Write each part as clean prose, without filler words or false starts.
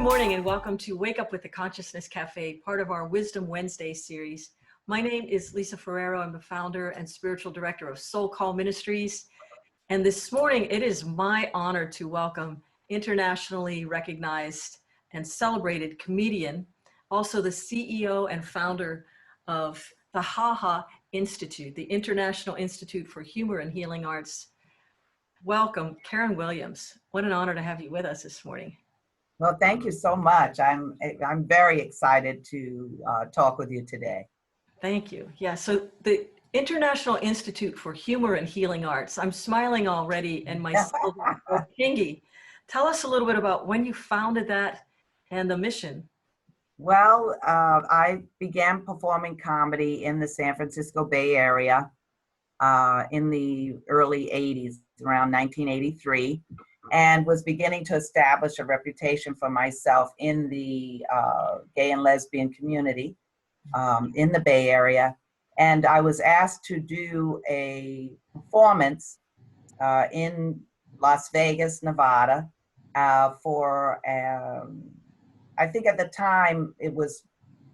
morning and welcome to Wake Up with the Consciousness Cafe, part of our Wisdom Wednesday series. My name is Lisa Ferraro. I'm the founder and spiritual director of SoulCall Ministries. And this morning, it is my honor to welcome internationally recognized and celebrated comedian, also the CEO and founder of the HaHa Institute, the International Institute for Humor and Healing Arts. Welcome, Karen Williams. What an honor to have you with us this morning. Well, thank you so much. I'm very excited to talk with you today. Thank you. Yeah, so the International Institute for Humor and Healing Arts. I'm smiling already and my cells are pingy. Tell us a little bit about when you founded that and the mission. Well, I began performing comedy in the San Francisco Bay Area in the early 80s, around 1983. And was beginning to establish a reputation for myself in the gay and lesbian community in the Bay Area. And I was asked to do a performance in Las Vegas, Nevada for, I think at the time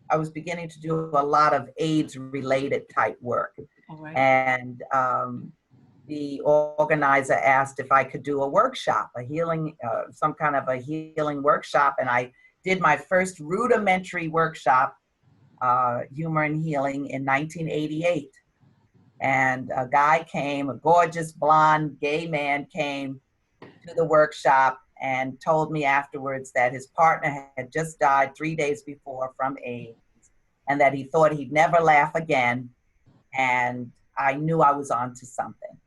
I was beginning to do a lot of AIDS related type work. Right. And the organizer asked if I could do a workshop, some kind of a healing workshop. And I did my first rudimentary workshop, Humor and Healing, in 1988. And a guy came, a gorgeous blonde gay man came to the workshop and told me afterwards that his partner had just died 3 days before from AIDS and that he thought he'd never laugh again. And I knew I was onto something.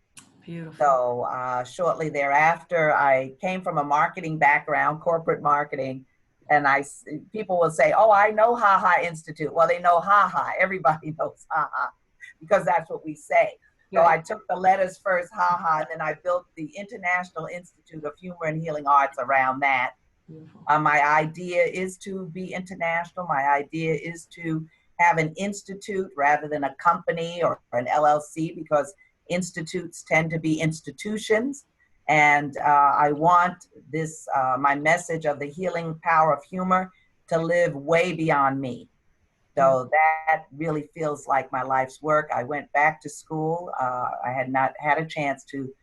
Beautiful. So shortly thereafter, I came from a marketing background, corporate marketing, and people will say, "Oh, I know HaHa Institute." Well, they know HaHa. Everybody knows HaHa because that's what we say. So I took the letters first, HaHa, and then I built the International Institute of Humor and Healing Arts around that. My idea is to be international. My idea is to have an institute rather than a company or an LLC, because institutes tend to be institutions. And I want this, my message of the healing power of humor to live way beyond me. So that really feels like my life's work. I went back to school. I had not had a chance to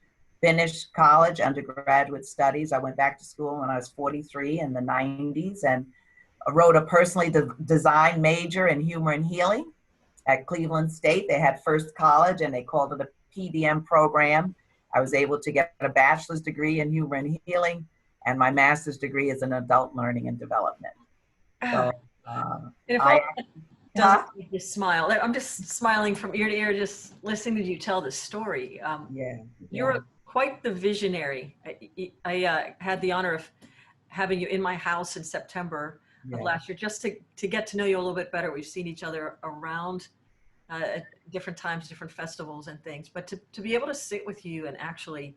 finish college, undergraduate studies. I went back to school when I was 43 in the 90s and wrote a personally designed major in humor and healing at Cleveland State. They had First College and they called it a PDM program. I was able to get a bachelor's degree in humor and healing, and my master's degree is in adult learning and development. So doesn't make you smile. I'm just smiling from ear to ear, just listening to you tell the story. You're quite the visionary. I had the honor of having you in my house in September of last year, just to get to know you a little bit better. We've seen each other around at different times, different festivals and things, but to be able to sit with you and actually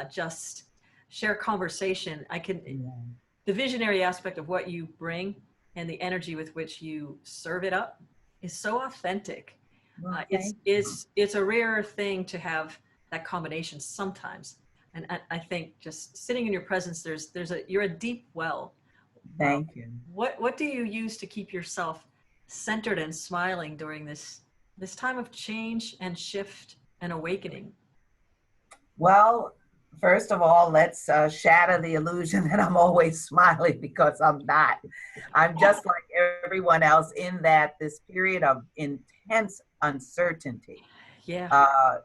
just share conversation, the visionary aspect of what you bring and the energy with which you serve it up is so authentic. It's a rare thing to have that combination sometimes. And I think just sitting in your presence, you're a deep well. Thank you. What do you use to keep yourself centered and smiling during this time of change and shift and awakening? Well, first of all, let's shatter the illusion that I'm always smiling, because I'm not. I'm just like everyone else in that this period of intense uncertainty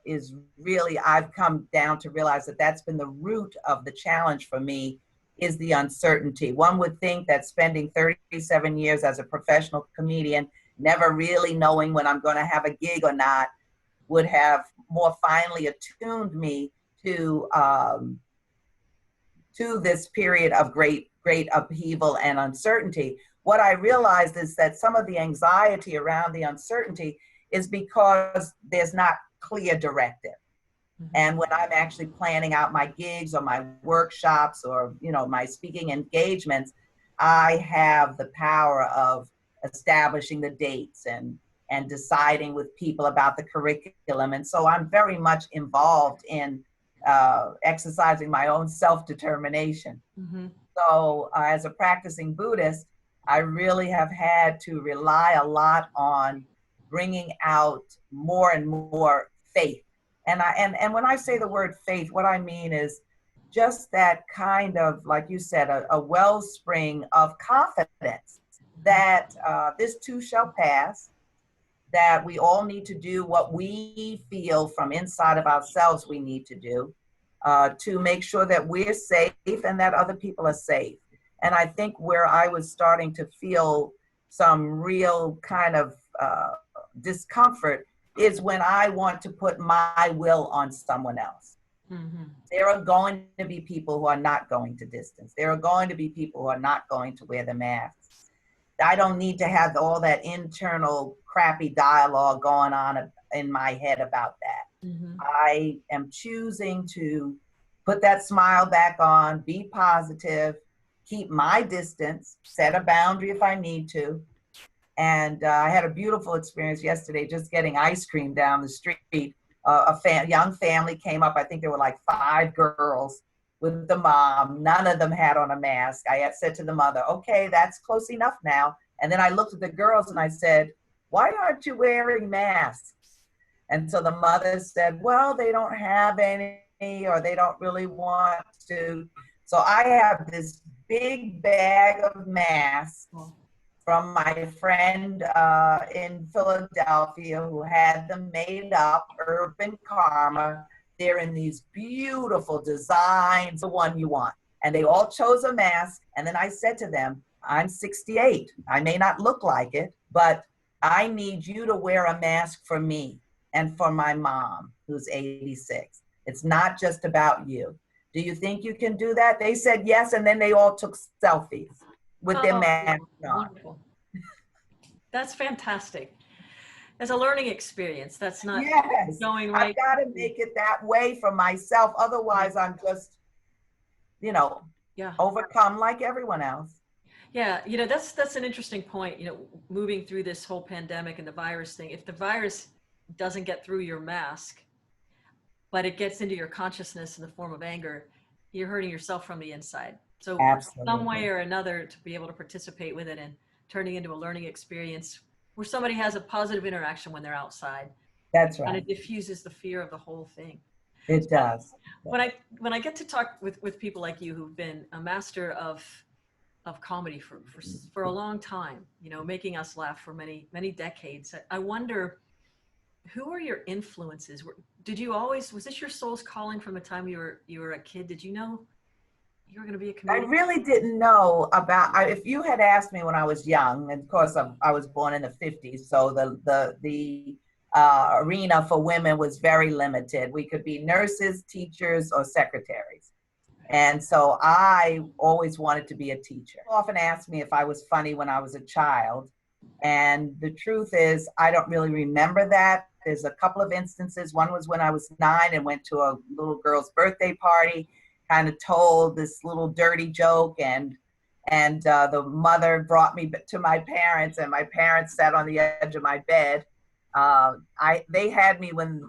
is really, I've come down to realize that that's been the root of the challenge for me, is the uncertainty. One would think that spending 37 years as a professional comedian, never really knowing when I'm going to have a gig or not, would have more finely attuned me to this period of great upheaval and uncertainty. What I realized is that some of the anxiety around the uncertainty is because there's not clear directive. And when I'm actually planning out my gigs or my workshops or, my speaking engagements, I have the power of establishing the dates and deciding with people about the curriculum. And so I'm very much involved in exercising my own self-determination. So as a practicing Buddhist, I really have had to rely a lot on bringing out more and more faith. And when I say the word faith, what I mean is just that kind of, like you said, a wellspring of confidence that this too shall pass, that we all need to do what we feel from inside of ourselves we need to do, to make sure that we're safe and that other people are safe. And I think where I was starting to feel some real kind of discomfort is when I want to put my will on someone else. Mm-hmm. There are going to be people who are not going to distance. There are going to be people who are not going to wear the masks. I don't need to have all that internal crappy dialogue going on in my head about that. Mm-hmm. I am choosing to put that smile back on, be positive, keep my distance, set a boundary if I need to. And I had a beautiful experience yesterday just getting ice cream down the street. Young family came up. I think there were like 5 girls with the mom. None of them had on a mask. I had said to the mother, okay, that's close enough now. And then I looked at the girls and I said, why aren't you wearing masks? And so the mother said, well, they don't have any, or they don't really want to. So I have this big bag of masks from my friend in Philadelphia who had them made up, Urban Karma. They're in these beautiful designs, the one you want. And they all chose a mask. And then I said to them, I'm 68. I may not look like it, but I need you to wear a mask for me and for my mom, who's 86. It's not just about you. Do you think you can do that? They said yes, and then they all took selfies with their masks on. Wonderful. That's fantastic. As a learning experience, that's not going right. I've got to make it that way for myself. Otherwise, I'm just, overcome like everyone else. Yeah, that's an interesting point, moving through this whole pandemic and the virus thing. If the virus doesn't get through your mask, but it gets into your consciousness in the form of anger, you're hurting yourself from the inside. So Absolutely. Some way or another to be able to participate with it and turning into a learning experience where somebody has a positive interaction when they're outside. That's right. And it diffuses the fear of the whole thing. It does. When I get to talk with people like you who've been a master of comedy for a long time, making us laugh for many, many decades, I wonder, who are your influences? Was this your soul's calling from the time you were a kid? Did you know you were going to be a comedian? I really didn't know if you had asked me when I was young, and of course I was born in the 50s, so the arena for women was very limited. We could be nurses, teachers, or secretaries. And so I always wanted to be a teacher. People often ask me if I was funny when I was a child. And the truth is, I don't really remember that. There's a couple of instances. One was when I was 9 and went to a little girl's birthday party, kind of told this little dirty joke, and the mother brought me to my parents, and my parents sat on the edge of my bed. They had me when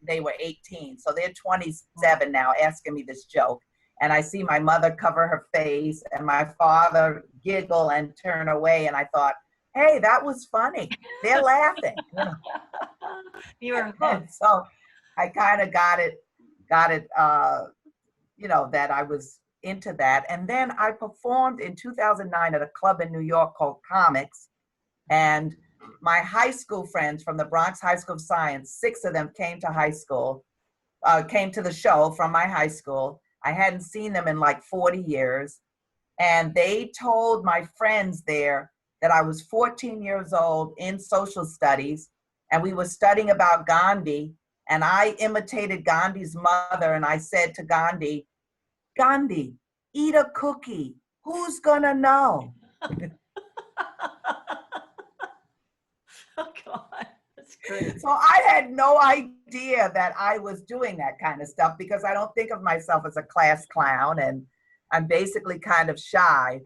they were 18, so they're 27 now, asking me this joke. And I see my mother cover her face and my father giggle and turn away. And I thought, hey, that was funny. They're laughing. You were hooked. So I kind of got it, that I was into that. And then I performed in 2009 at a club in New York called Comics. And my high school friends from the Bronx High School of Science, 6 of them came to the show from my high school. I hadn't seen them in like 40 years. And they told my friends there that I was 14 years old in social studies, and we were studying about Gandhi. And I imitated Gandhi's mother, and I said to Gandhi, Gandhi, eat a cookie. Who's gonna know? Oh, God. Great. So I had no idea that I was doing that kind of stuff, because I don't think of myself as a class clown, and I'm basically kind of shy,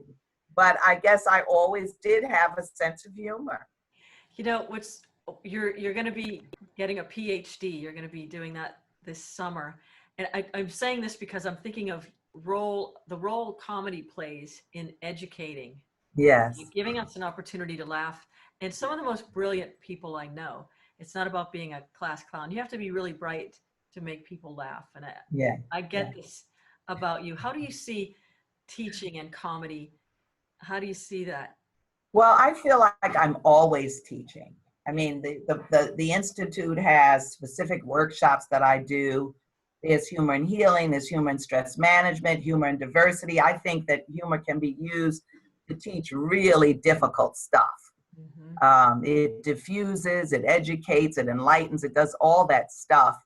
but I guess I always did have a sense of humor. You're going to be getting a PhD. You're going to be doing that this summer. And I'm saying this because I'm thinking of the role comedy plays in educating, Yes. giving us an opportunity to laugh. And some of the most brilliant people I know, it's not about being a class clown. You have to be really bright to make people laugh. And Yeah. I get this about you. How do you see teaching and comedy? How do you see that? Well, I feel like I'm always teaching. I mean, the Institute has specific workshops that I do. There's humor and healing, there's humor and stress management, humor and diversity. I think that humor can be used to teach really difficult stuff. It diffuses, it educates, it enlightens, it does all that stuff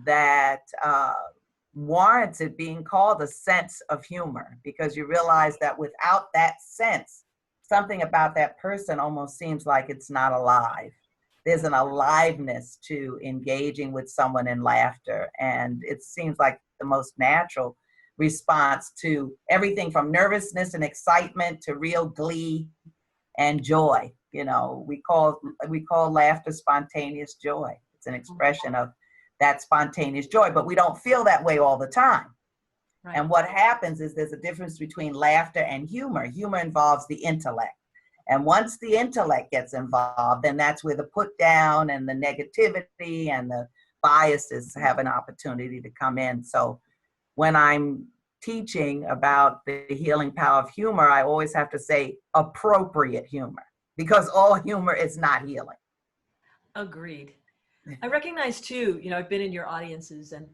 that warrants it being called a sense of humor, because you realize that without that sense, something about that person almost seems like it's not alive. There's an aliveness to engaging with someone in laughter, and it seems like the most natural response to everything from nervousness and excitement to real glee and joy. You know, we call laughter spontaneous joy. It's an expression of that spontaneous joy, but we don't feel that way all the time. Right. And what happens is there's a difference between laughter and humor. Humor involves the intellect. And once the intellect gets involved, then that's where the put down and the negativity and the biases have an opportunity to come in. So when I'm teaching about the healing power of humor, I always have to say appropriate humor, because all humor is not healing. Agreed. I recognize too, you know, I've been in your audiences and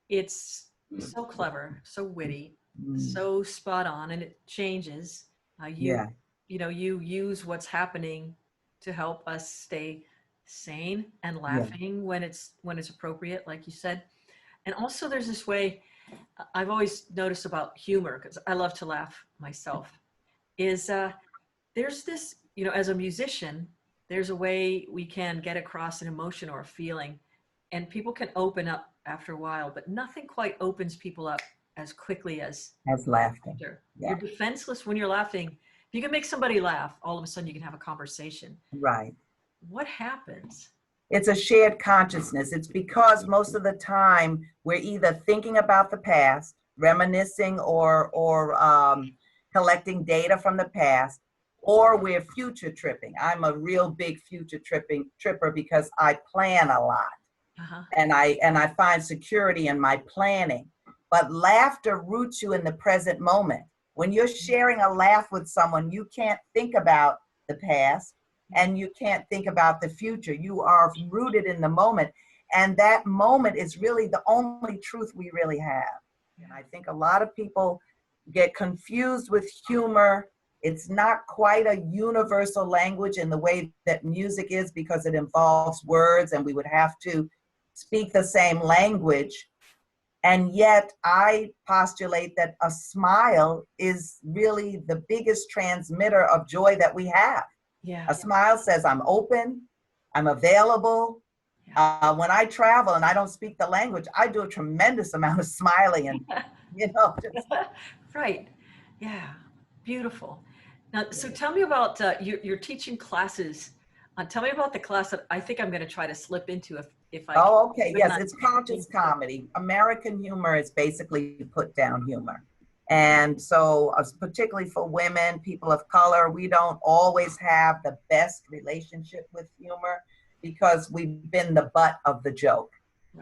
it's so clever, so witty, so spot on, and it changes. You know, you use what's happening to help us stay sane and laughing when it's appropriate, like you said. And also there's this way I've always noticed about humor, because I love to laugh myself, is there's this, you know, as a musician, there's a way we can get across an emotion or a feeling, and people can open up after a while, but nothing quite opens people up as quickly as laughter. Yeah. You're defenseless when you're laughing. If you can make somebody laugh, all of a sudden you can have a conversation. Right. What happens? It's a shared consciousness. It's because most of the time we're either thinking about the past, reminiscing, or collecting data from the past, or we're future tripping. I'm a real big future tripper because I plan a lot. And I find security in my planning. But laughter roots you in the present moment. When you're sharing a laugh with someone, you can't think about the past and you can't think about the future. You are rooted in the moment. And that moment is really the only truth we really have. And I think a lot of people get confused with humor. It's not quite a universal language in the way that music is, because it involves words and we would have to speak the same language. And yet I postulate that a smile is really the biggest transmitter of joy that we have. Yeah. A smile says, I'm open, I'm available. Yeah. When I travel and I don't speak the language, I do a tremendous amount of smiling and, you know. Just... Right. Yeah. Beautiful. Now, so tell me about you're teaching classes. Tell me about the class that I think I'm going to try to slip into if I can. Oh, okay. Yes, it's conscious comedy. American humor is basically put down humor. And so particularly for women, people of color, we don't always have the best relationship with humor because we've been the butt of the joke.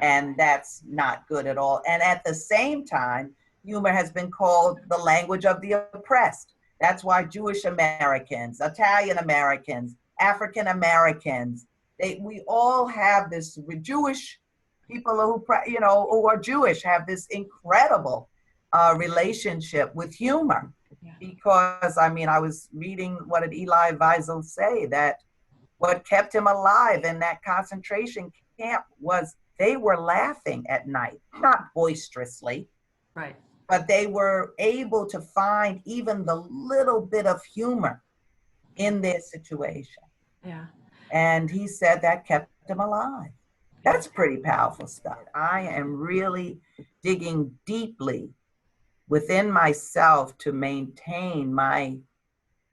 And that's not good at all. And at the same time, humor has been called the language of the oppressed. That's why Jewish Americans, Italian Americans, African Americans, we all have this. Jewish people who are Jewish have this incredible relationship with humor. Yeah. Because I mean, I was reading, what did Elie Wiesel say, that what kept him alive in that concentration camp was they were laughing at night, not boisterously, right, but they were able to find even the little bit of humor in their situation. Yeah. And he said that kept him alive. That's pretty powerful stuff. I am really digging deeply within myself to maintain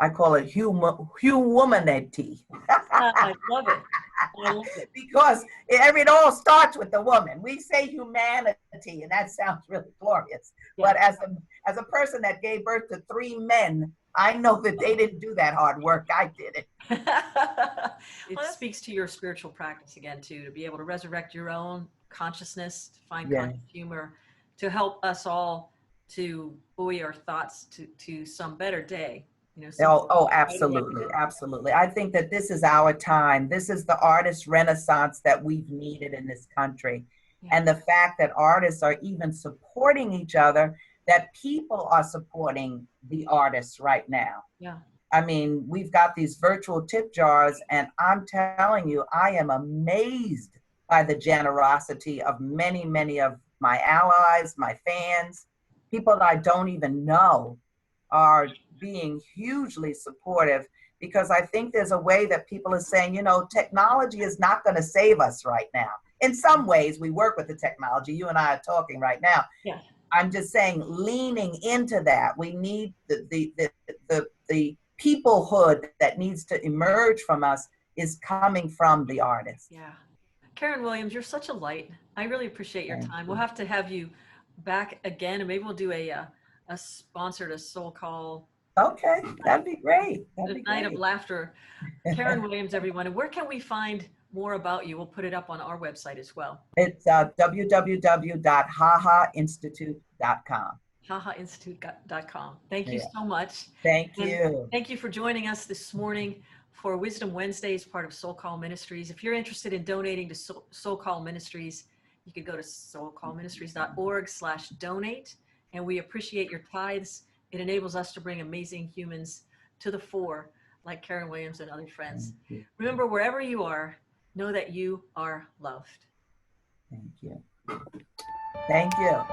I call it humanity. I love it. Because it all starts with the woman. We say humanity, and that sounds really glorious. Yeah. But as a person that gave birth to 3 men, I know that they didn't do that hard work. I did it. It speaks to your spiritual practice again, too, to be able to resurrect your own consciousness, to find conscious humor, to help us all to buoy our thoughts to some better day. You know, absolutely. Absolutely. I think that this is our time. This is the artist renaissance that we've needed in this country. Yeah. And the fact that artists are even supporting each other, that people are supporting the artists right now. Yeah. I mean, we've got these virtual tip jars, and I'm telling you, I am amazed by the generosity of many, many of my allies, my fans, people that I don't even know are being hugely supportive, because I think there's a way that people are saying, you know, technology is not going to save us right now. In some ways, we work with the technology. You and I are talking right now. Yeah. I'm just saying, leaning into that, we need the peoplehood that needs to emerge from us is coming from the artists. Yeah. Karen Williams, you're such a light. I really appreciate your time. We'll have to have you back again, and maybe we'll do a sponsored SoulCall. Okay, that'd be great. That'd be night of laughter. Karen Williams, everyone. And where can we find more about you? We'll put it up on our website as well. It's www.hahainstitute.com. hahainstitute.com. Thank you so much. Thank you. And thank you for joining us this morning for Wisdom Wednesdays, part of SoulCall Ministries. If you're interested in donating to SoulCall Ministries, you can go to soulcallministries.org/donate. And we appreciate your tithes. It enables us to bring amazing humans to the fore, like Karen Williams and other friends. Remember, wherever you are, know that you are loved. Thank you. Thank you.